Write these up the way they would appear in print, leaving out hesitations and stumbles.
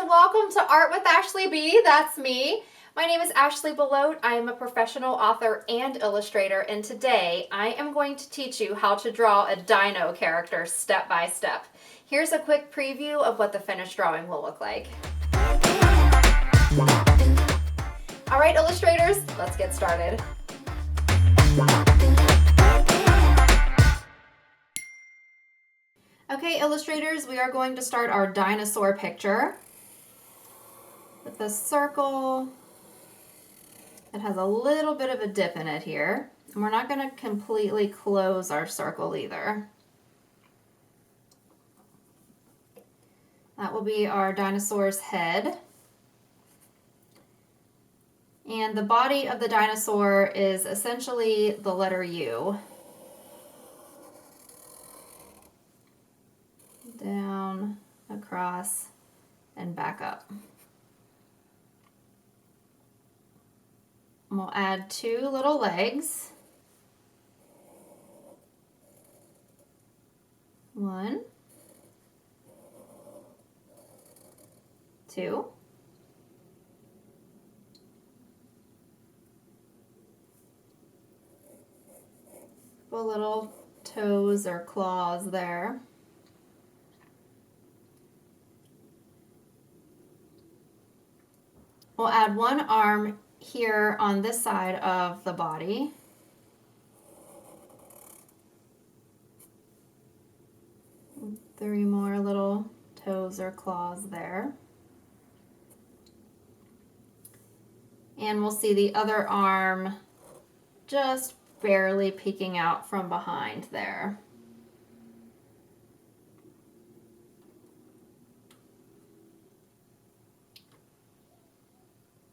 welcome to Art with Ashley B. That's me. My name is Ashley Belote. I am a professional author and illustrator, and today I am going to teach you how to draw a dino character step by step. Here's a quick preview of what the finished drawing will look like. All right, illustrators, let's get started. Okay, illustrators, we are going to start our dinosaur picture with a circle. It has a little bit of a dip in it here, and we're not going to completely close our circle either. That will be our dinosaur's head. And the body of the dinosaur is essentially the letter U. Down, across, and back up. We'll add two little legs. One, two. Couple little toes or claws there. We'll add one arm here on this side of the body. Three more little toes or claws there. And we'll see the other arm just barely peeking out from behind there.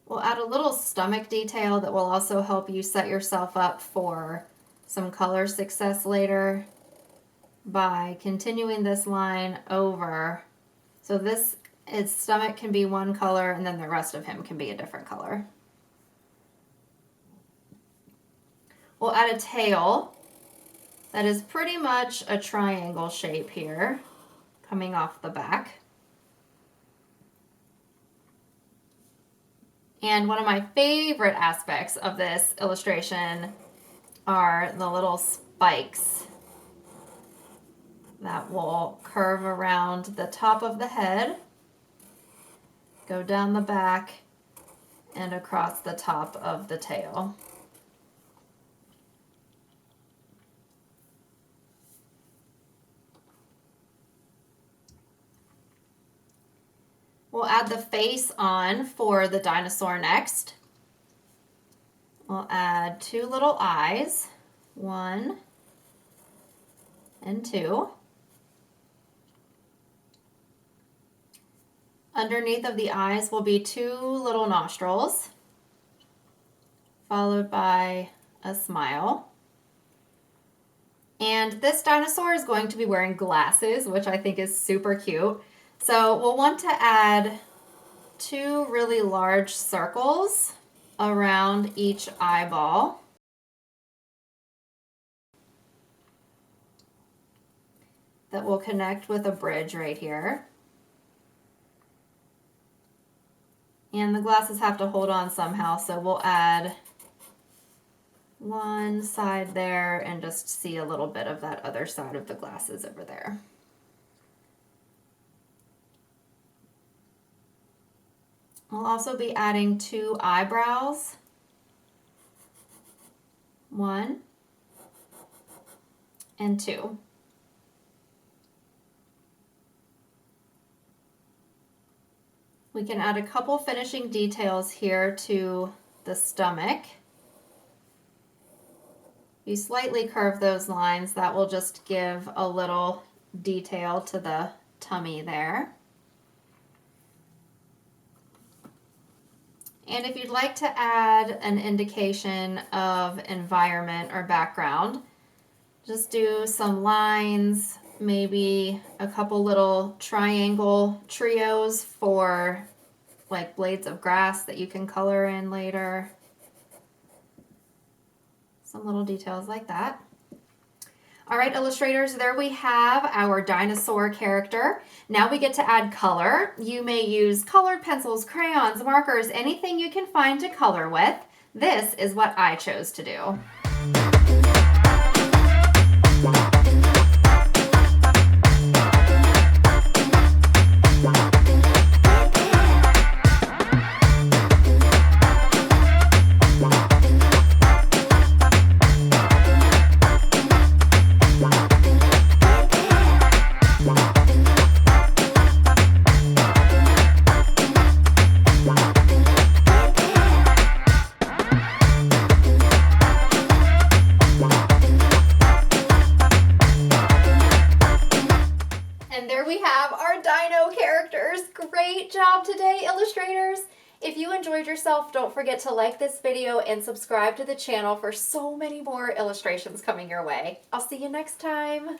We'll add a little stomach detail that will also help you set yourself up for some color success later by continuing this line over. So its stomach can be one color and then the rest of him can be a different color. We'll add a tail that is pretty much a triangle shape here coming off the back. And one of my favorite aspects of this illustration are the little spikes that will curve around the top of the head, go down the back, and across the top of the tail. We'll add the face on for the dinosaur next. We'll add two little eyes, one and two. Underneath of the eyes will be two little nostrils, followed by a smile. And this dinosaur is going to be wearing glasses, which I think is super cute. So we'll want to add two really large circles around each eyeball. That will connect with a bridge right here. And the glasses have to hold on somehow, so we'll add one side there and just see a little bit of that other side of the glasses over there. We'll also be adding two eyebrows. One and two. We can add a couple finishing details here to the stomach. If you slightly curve those lines, that will just give a little detail to the tummy there. And if you'd like to add an indication of environment or background, just do some lines, maybe a couple little triangle trios for like blades of grass that you can color in later. Some little details like that. All right, illustrators, there we have our dinosaur character. Now we get to add color. You may use colored pencils, crayons, markers, anything you can find to color with. This is what I chose to do. And there we have our dino characters. Great job today, illustrators. If you enjoyed yourself, don't forget to like this video and subscribe to the channel for so many more illustrations coming your way. I'll see you next time.